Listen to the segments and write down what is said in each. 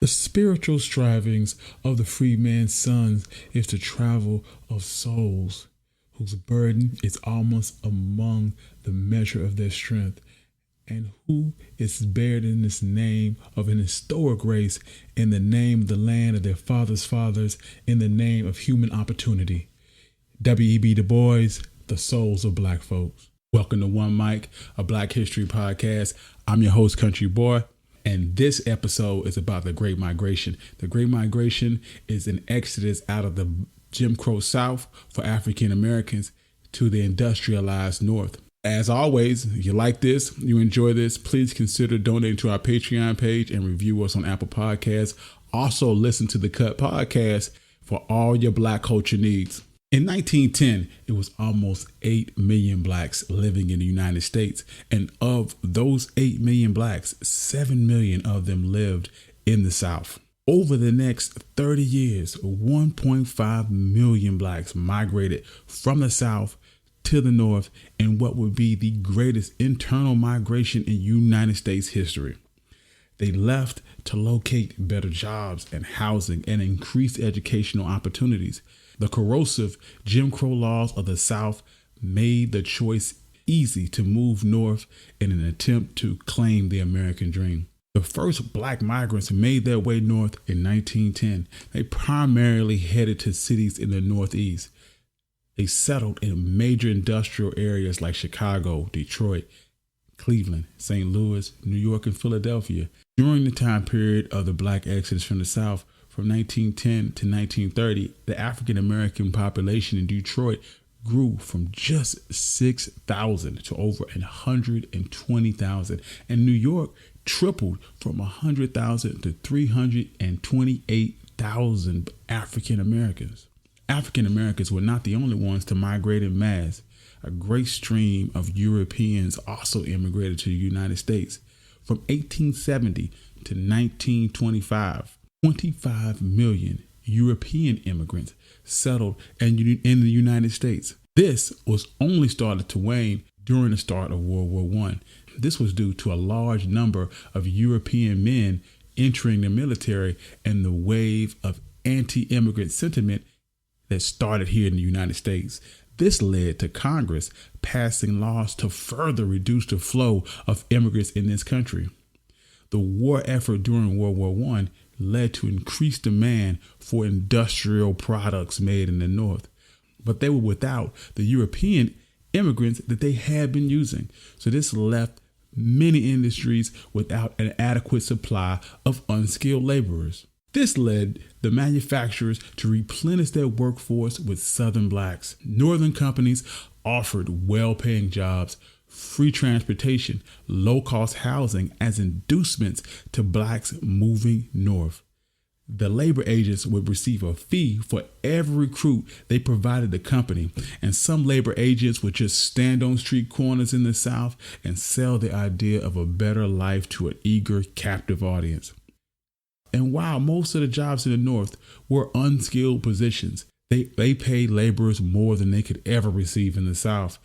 The spiritual strivings of the free man's sons is the travel of souls, whose burden is almost among the measure of their strength, and who is buried in this name of an historic race, in the name of the land of their fathers' fathers, in the name of human opportunity. W.E.B. Du Bois, the souls of black folks. Welcome to One Mic, a Black History podcast. I'm your host, Country Boy, and this episode is about the Great Migration. The Great Migration is an exodus out of the Jim Crow South for African Americans to the industrialized North. As always, if you like this, you enjoy this, please consider donating to our Patreon page and review us on Apple Podcasts. Also, listen to the Cut Podcast for all your Black culture needs. In 1910, it was almost 8 million blacks living in the United States. And of those 8 million blacks, 7 million of them lived in the South. Over the next 30 years, 1.5 million blacks migrated from the South to the North in what would be the greatest internal migration in United States history. They left to locate better jobs and housing and increased educational opportunities. The corrosive Jim Crow laws of the South made the choice easy to move north in an attempt to claim the American dream. The first black migrants made their way north in 1910. They primarily headed to cities in the Northeast. They settled in major industrial areas like Chicago, Detroit, Cleveland, St. Louis, New York, and Philadelphia. During the time period of the black exodus from the South, from 1910 to 1930, the African American population in Detroit grew from just 6,000 to over 120,000, and New York tripled from 100,000 to 328,000 African Americans. African Americans were not the only ones to migrate in mass. A great stream of Europeans also immigrated to the United States. From 1870 to 1925, 25 million European immigrants settled in the United States. This was only started to wane during the start of World War I. This was due to a large number of European men entering the military and the wave of anti-immigrant sentiment that started here in the United States. This led to Congress passing laws to further reduce the flow of immigrants in this country. The war effort during World War I led to increased demand for industrial products made in the North, but they were without the European immigrants that they had been using. So this left many industries without an adequate supply of unskilled laborers. This led the manufacturers to replenish their workforce with Southern blacks. Northern companies offered well-paying jobs, free transportation, low-cost housing as inducements to blacks moving north. The labor agents would receive a fee for every recruit they provided the company, and some labor agents would just stand on street corners in the South and sell the idea of a better life to an eager, captive audience. And while most of the jobs in the North were unskilled positions, they paid laborers more than they could ever receive in the South.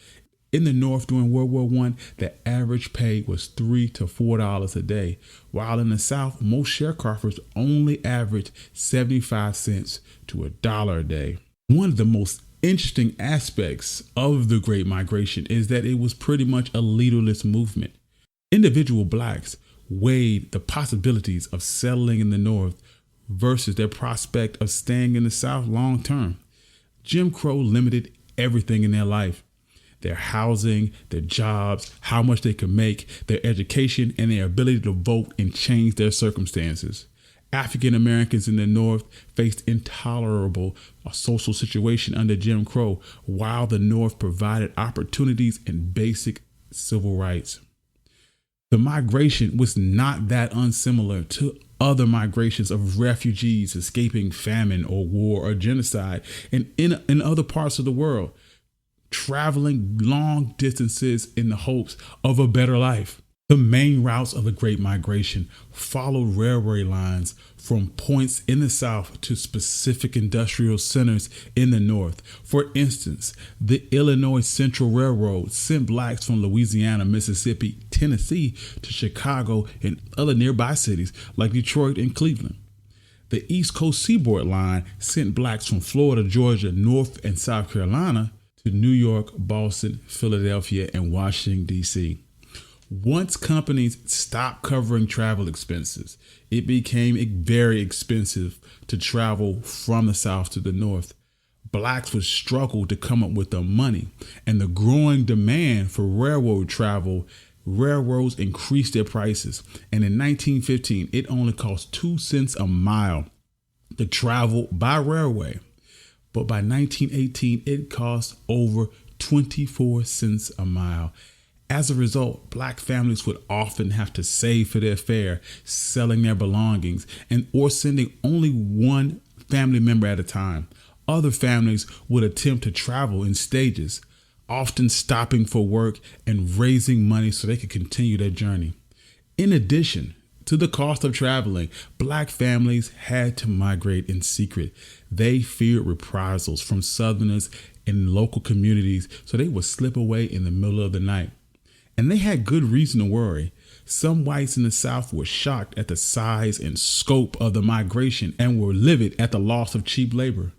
In the North during World War I, the average pay was $3 to $4 a day, while in the South, most sharecroppers only averaged 75 cents to $1 a day. One of the most interesting aspects of the Great Migration is that it was pretty much a leaderless movement. Individual blacks weighed the possibilities of settling in the North versus their prospect of staying in the South long term. Jim Crow limited everything in their life: their housing, their jobs, how much they could make, their education, and their ability to vote and change their circumstances. African Americans in the North faced intolerable social situation under Jim Crow, while the North provided opportunities and basic civil rights. The migration was not that unsimilar to other migrations of refugees escaping famine or war or genocide in other parts of the world, traveling long distances in the hopes of a better life. The main routes of the Great Migration followed railway lines from points in the South to specific industrial centers in the North. For instance, the Illinois Central Railroad sent blacks from Louisiana, Mississippi, Tennessee to Chicago and other nearby cities like Detroit and Cleveland. The East Coast Seaboard Line sent blacks from Florida, Georgia, North and South Carolina to New York, Boston, Philadelphia, and Washington, D.C. Once companies stopped covering travel expenses, it became very expensive to travel from the South to the North. Blacks would struggle to come up with the money, and the growing demand for railroad travel, railroads increased their prices. And in 1915, it only cost 2 cents a mile to travel by railway. But by 1918, it cost over 24 cents a mile. As a result, black families would often have to save for their fare, selling their belongings, or sending only one family member at a time. Other families would attempt to travel in stages, often stopping for work and raising money so they could continue their journey. In addition to the cost of traveling, black families had to migrate in secret. They feared reprisals from Southerners in local communities, so they would slip away in the middle of the night. And they had good reason to worry. Some whites in the South were shocked at the size and scope of the migration and were livid at the loss of cheap labor.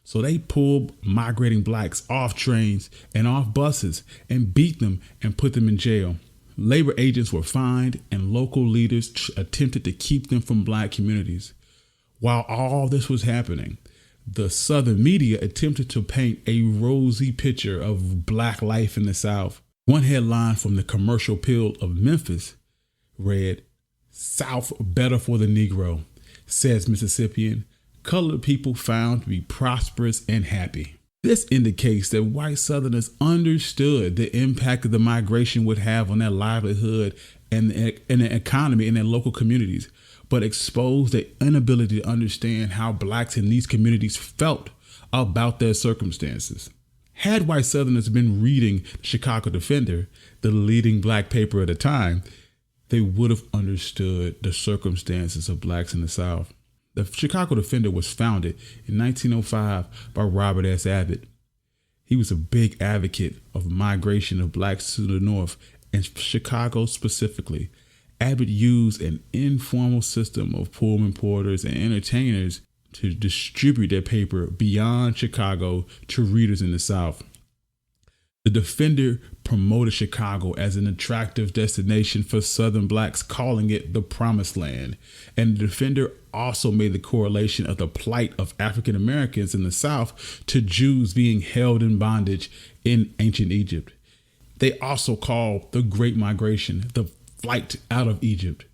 So they pulled migrating blacks off trains and off buses and beat them and put them in jail. Labor agents were fined and local leaders attempted to keep them from black communities. While all this was happening, the Southern media attempted to paint a rosy picture of black life in the South. One headline from the Commercial Appeal of Memphis read, "South better for the Negro," says Mississippian. Colored people found to be prosperous and happy. This indicates that white Southerners understood the impact that the migration would have on their livelihood and the economy in their local communities, but exposed their inability to understand how blacks in these communities felt about their circumstances. Had white Southerners been reading the Chicago Defender, the leading black paper at the time, they would have understood the circumstances of blacks in the South. The Chicago Defender was founded in 1905 by Robert S. Abbott. He was a big advocate of migration of blacks to the North, and Chicago specifically. Abbott used an informal system of Pullman porters and entertainers to distribute their paper beyond Chicago to readers in the South. The Defender promoted Chicago as an attractive destination for Southern blacks, calling it the Promised Land. And the Defender also made the correlation of the plight of African Americans in the South to Jews being held in bondage in ancient Egypt. They also called the Great Migration the flight out of Egypt.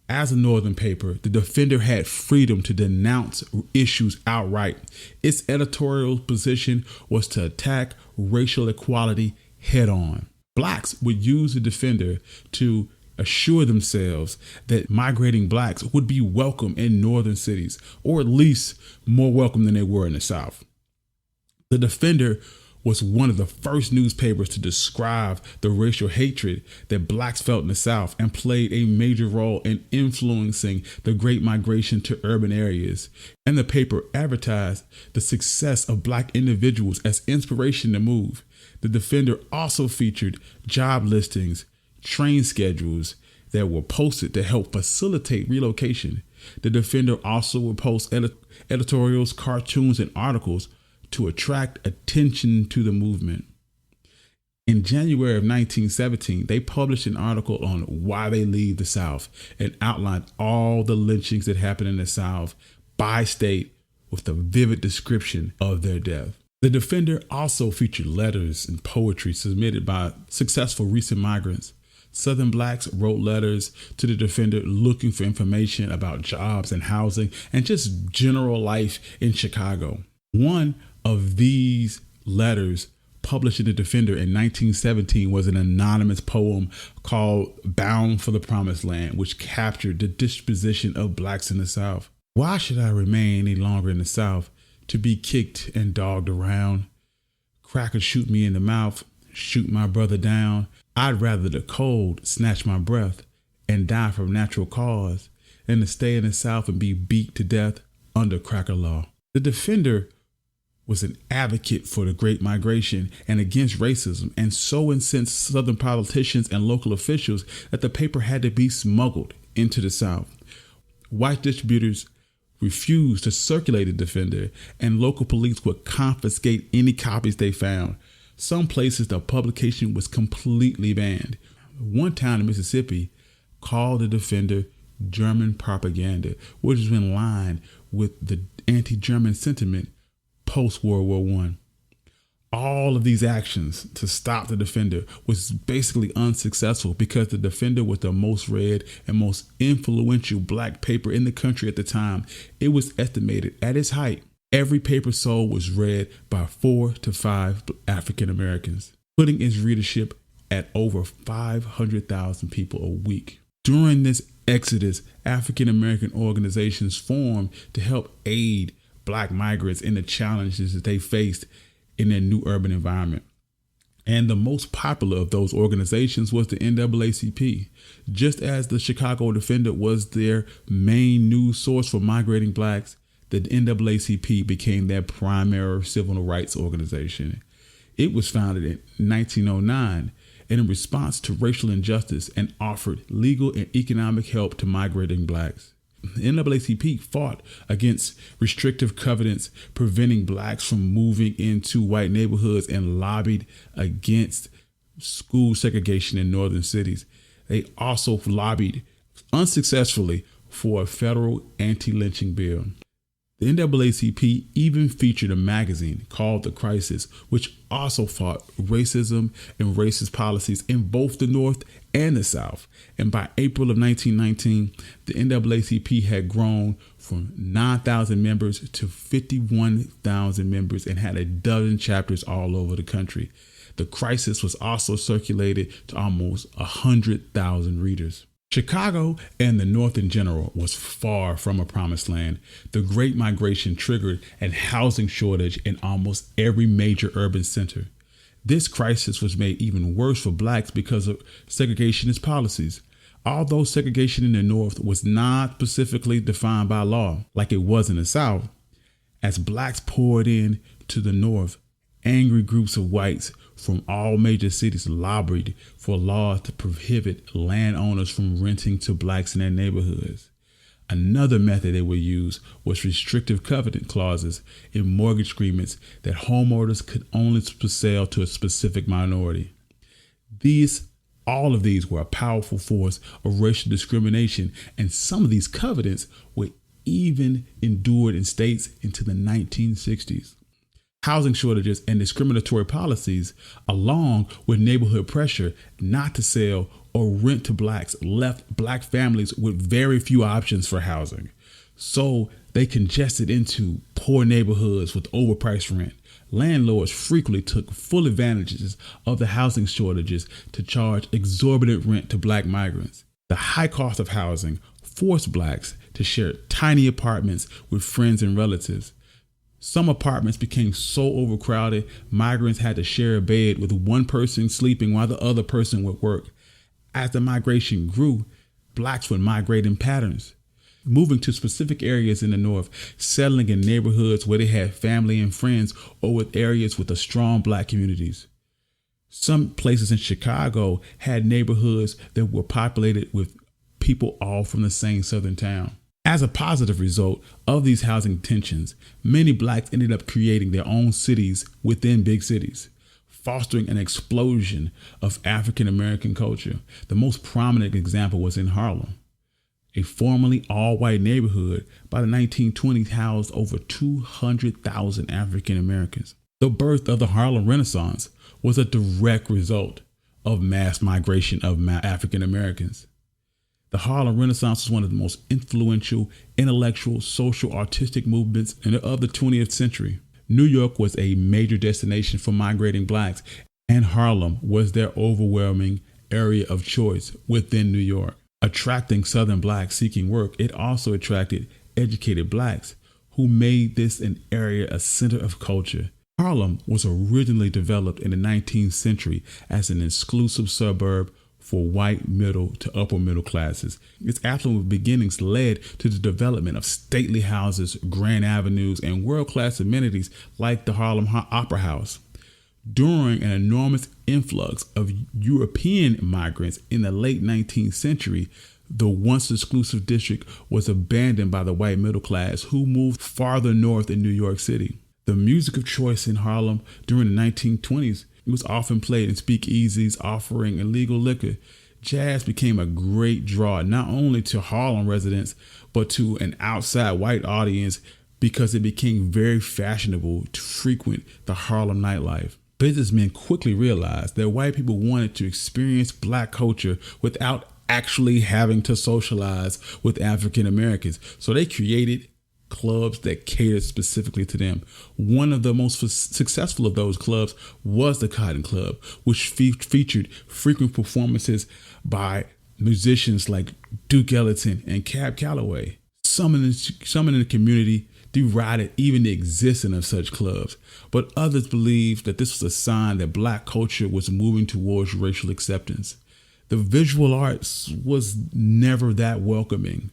As a Northern paper, the Defender had freedom to denounce issues outright. Its editorial position was to attack racial equality head on. Blacks would use the Defender to assure themselves that migrating blacks would be welcome in northern cities, or at least more welcome than they were in the South. The Defender was one of the first newspapers to describe the racial hatred that blacks felt in the South and played a major role in influencing the Great Migration to urban areas. And the paper advertised the success of black individuals as inspiration to move. The Defender also featured job listings, train schedules that were posted to help facilitate relocation. The Defender also would post editorials, cartoons, and articles to attract attention to the movement. In January of 1917, they published an article on why they leave the South and outlined all the lynchings that happened in the South by state with a vivid description of their death. The Defender also featured letters and poetry submitted by successful recent migrants. Southern blacks wrote letters to the Defender looking for information about jobs and housing and just general life in Chicago. One of these letters published in the Defender in 1917 was an anonymous poem called "Bound for the Promised Land," which captured the disposition of blacks in the South. "Why should I remain any longer in the South, to be kicked and dogged around? Crackers shoot me in the mouth, shoot my brother down. I'd rather the cold snatch my breath and die from natural cause than to stay in the South and be beat to death under cracker law." The Defender was an advocate for the Great Migration and against racism, and so incensed Southern politicians and local officials that the paper had to be smuggled into the South. White distributors refused to circulate the Defender, and local police would confiscate any copies they found. Some places the publication was completely banned. One town in Mississippi called the Defender German propaganda, which is in line with the anti-German sentiment post-World War I. All of these actions to stop the Defender was basically unsuccessful because the Defender was the most read and most influential black paper in the country at the time. It was estimated at its height, every paper sold was read by 4 to 5 African Americans, putting its readership at over 500,000 people a week. During this exodus, African American organizations formed to help aid black migrants in the challenges that they faced in their new urban environment. And the most popular of those organizations was the NAACP. Just as the Chicago Defender was their main news source for migrating blacks, the NAACP became their primary civil rights organization. It was founded in 1909 and in response to racial injustice and offered legal and economic help to migrating blacks. The NAACP fought against restrictive covenants preventing blacks from moving into white neighborhoods and lobbied against school segregation in northern cities. They also lobbied unsuccessfully for a federal anti-lynching bill. The NAACP even featured a magazine called The Crisis, which also fought racism and racist policies in both the North and the South. And by April of 1919, the NAACP had grown from 9,000 members to 51,000 members and had a dozen chapters all over the country. The Crisis was also circulated to almost 100,000 readers. Chicago and the North in general was far from a promised land. The Great Migration triggered a housing shortage in almost every major urban center. This crisis was made even worse for blacks because of segregationist policies. Although segregation in the North was not specifically defined by law like it was in the South, as blacks poured in to the North, angry groups of whites from all major cities lobbied for laws to prohibit landowners from renting to blacks in their neighborhoods. Another method they would use was restrictive covenant clauses in mortgage agreements that homeowners could only sell to a specific minority. All of these were a powerful force of racial discrimination, and some of these covenants were even endured in states into the 1960s. Housing shortages and discriminatory policies, along with neighborhood pressure not to sell or rent to blacks, left black families with very few options for housing. So they congested into poor neighborhoods with overpriced rent. Landlords frequently took full advantages of the housing shortages to charge exorbitant rent to black migrants. The high cost of housing forced blacks to share tiny apartments with friends and relatives. Some apartments became so overcrowded, migrants had to share a bed with one person sleeping while the other person would work. As the migration grew, blacks would migrate in patterns, moving to specific areas in the North, settling in neighborhoods where they had family and friends, or with areas with strong black communities. Some places in Chicago had neighborhoods that were populated with people all from the same southern town. As a positive result of these housing tensions, many blacks ended up creating their own cities within big cities, fostering an explosion of African American culture. The most prominent example was in Harlem. A formerly all-white neighborhood by the 1920s housed over 200,000 African Americans. The birth of the Harlem Renaissance was a direct result of mass migration of African Americans. The Harlem Renaissance was one of the most influential intellectual, social, artistic movements of the 20th century. New York was a major destination for migrating blacks, and Harlem was their overwhelming area of choice within New York. Attracting Southern blacks seeking work, it also attracted educated blacks who made this an area a center of culture. Harlem was originally developed in the 19th century as an exclusive suburb for white middle to upper middle classes. Its affluent beginnings led to the development of stately houses, grand avenues, and world-class amenities like the Harlem Opera House. During an enormous influx of European migrants in the late 19th century, The once exclusive district was abandoned by the white middle class who moved farther north in New York City. The music of choice in Harlem during the 1920s was often played in speakeasies offering illegal liquor. Jazz became a great draw not only to Harlem residents, but to an outside white audience because it became very fashionable to frequent the Harlem nightlife. Businessmen quickly realized that white people wanted to experience black culture without actually having to socialize with African Americans. So they created clubs that catered specifically to them. One of the most successful of those clubs was the Cotton Club, which featured frequent performances by musicians like Duke Ellington and Cab Calloway. Some in the community derided even the existence of such clubs, but others believed that this was a sign that black culture was moving towards racial acceptance. The visual arts was never that welcoming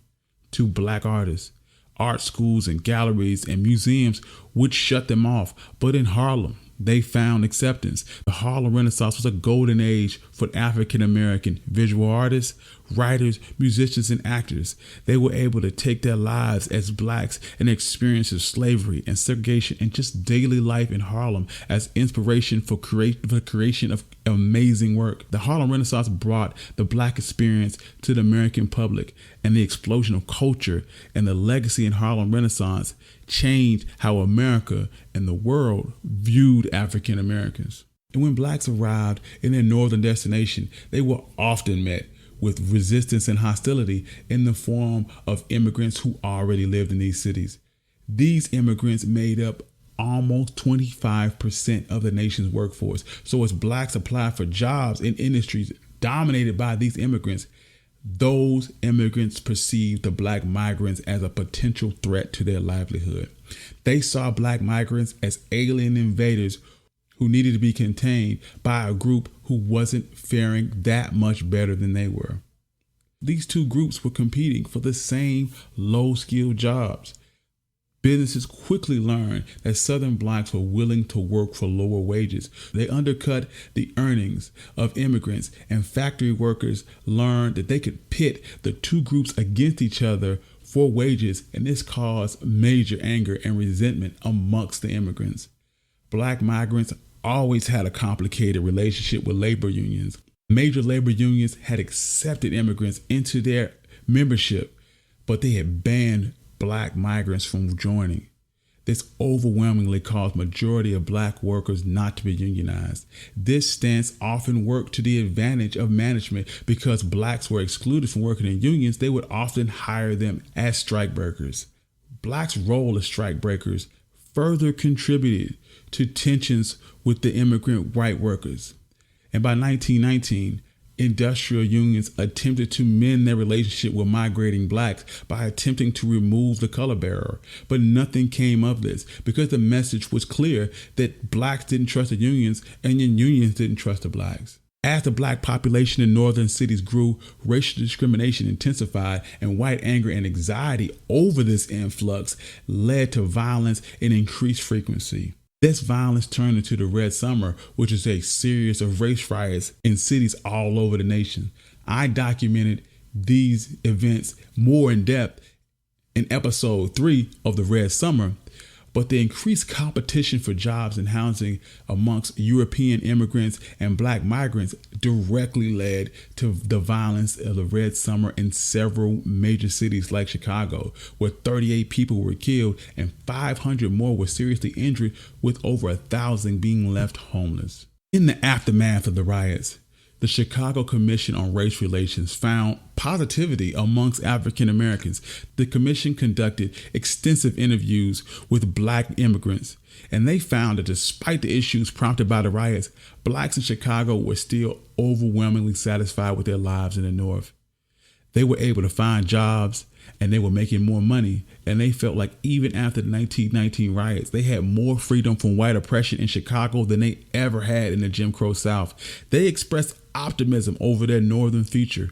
to black artists. Art schools and galleries and museums would shut them off, but in Harlem, they found acceptance. The Harlem Renaissance was a golden age for African American visual artists, writers, musicians, and actors. They were able to take their lives as blacks and experiences slavery and segregation and just daily life in Harlem as inspiration for the creation of amazing work. The Harlem Renaissance brought the black experience to the American public, and the explosion of culture and the legacy in Harlem Renaissance changed how America and the world viewed African Americans. And when blacks arrived in their northern destination, they were often met with resistance and hostility in the form of immigrants who already lived in these cities. These immigrants made up almost 25% of the nation's workforce. So as blacks applied for jobs in industries dominated by these immigrants, those immigrants perceived the black migrants as a potential threat to their livelihood. They saw black migrants as alien invaders who needed to be contained by a group who wasn't faring that much better than they were. These two groups were competing for the same low-skilled jobs. Businesses quickly learned that Southern blacks were willing to work for lower wages. They undercut the earnings of immigrants, and factory workers learned that they could pit the two groups against each other for wages, and this caused major anger and resentment amongst the immigrants. Black migrants always had a complicated relationship with labor unions. Major labor unions had accepted immigrants into their membership, but they had banned black migrants from joining. This overwhelmingly caused majority of black workers not to be unionized. This stance often worked to the advantage of management because blacks were excluded from working in unions. They would often hire them as strikebreakers. Blacks' role as strikebreakers further contributed to tensions with the immigrant white workers. And by 1919, industrial unions attempted to mend their relationship with migrating blacks by attempting to remove the color barrier. But nothing came of this because the message was clear that blacks didn't trust the unions and the unions didn't trust the blacks. As the black population in northern cities grew, racial discrimination intensified, and white anger and anxiety over this influx led to violence and increased frequency. This violence turned into the Red Summer, which is a series of race riots in cities all over the nation. I documented these events more in depth in episode 3 of the Red Summer, but the increased competition for jobs and housing amongst European immigrants and black migrants directly led to the violence of the Red Summer in several major cities like Chicago, where 38 people were killed and 500 more were seriously injured, with over 1,000 being left homeless. In the aftermath of the riots, the Chicago Commission on Race Relations found positivity amongst African Americans. The commission conducted extensive interviews with black immigrants, and they found that despite the issues prompted by the riots, blacks in Chicago were still overwhelmingly satisfied with their lives in the North. They were able to find jobs, and they were making more money, and they felt like even after the 1919 riots, they had more freedom from white oppression in Chicago than they ever had in the Jim Crow South. They expressed optimism over their northern future,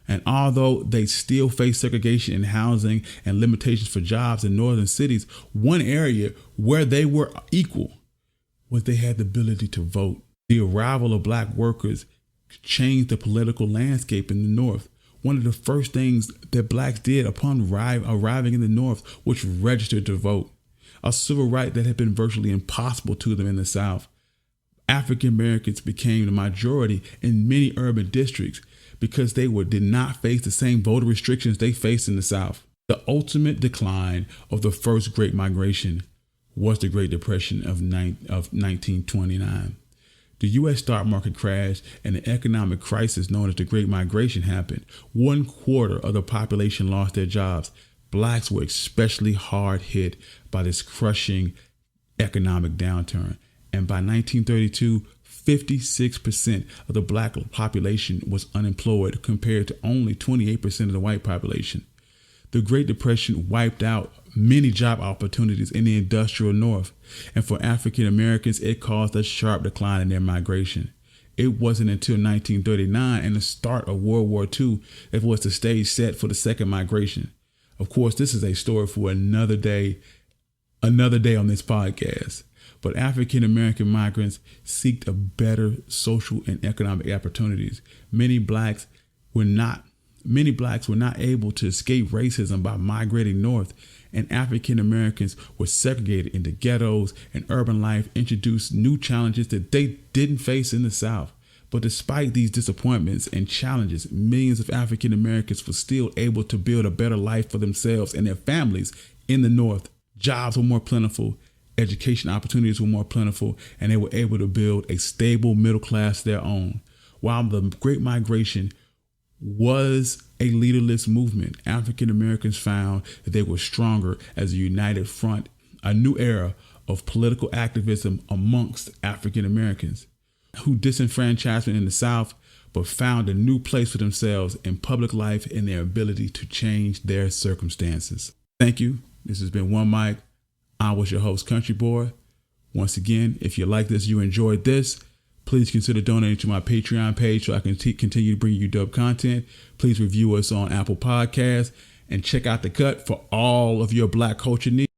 and although they still face segregation in housing and limitations for jobs in northern cities, one area where they were equal was they had the ability to vote. The arrival of black workers changed the political landscape in the North. One of the first things that blacks did upon arriving in the North was register to vote, a civil right that had been virtually impossible to them in the South. African Americans became the majority in many urban districts because they did not face the same voter restrictions they faced in the South. The ultimate decline of the first Great Migration was the Great Depression of 1929. The U.S. stock market crashed and the economic crisis known as the Great Migration happened. 1/4 of the population lost their jobs. Blacks were especially hard hit by this crushing economic downturn. And by 1932, 56% of the black population was unemployed compared to only 28% of the white population. The Great Depression wiped out many job opportunities in the industrial North, and for African Americans, it caused a sharp decline in their migration. It wasn't until 1939 and the start of World War II that was the stage set for the second migration. Of course, this is a story for another day on this podcast. But African American migrants seeked a better social and economic opportunities. Many blacks were not able to escape racism by migrating north, and African Americans were segregated into ghettos, and urban life introduced new challenges that they didn't face in the South. But despite these disappointments and challenges, millions of African Americans were still able to build a better life for themselves and their families in the North. Jobs were more plentiful, education opportunities were more plentiful, and they were able to build a stable middle class of their own. While the Great Migration was a leaderless movement, African Americans found that they were stronger as a united front, a new era of political activism amongst African Americans who disenfranchisement in the South, but found a new place for themselves in public life and their ability to change their circumstances. Thank you. This has been One Mic. I was your host, Country Boy. Once again, if you like this, you enjoyed this, please consider donating to my Patreon page so I can continue to bring you dope content. Please review us on Apple Podcasts and check out The Cut for all of your Black culture needs.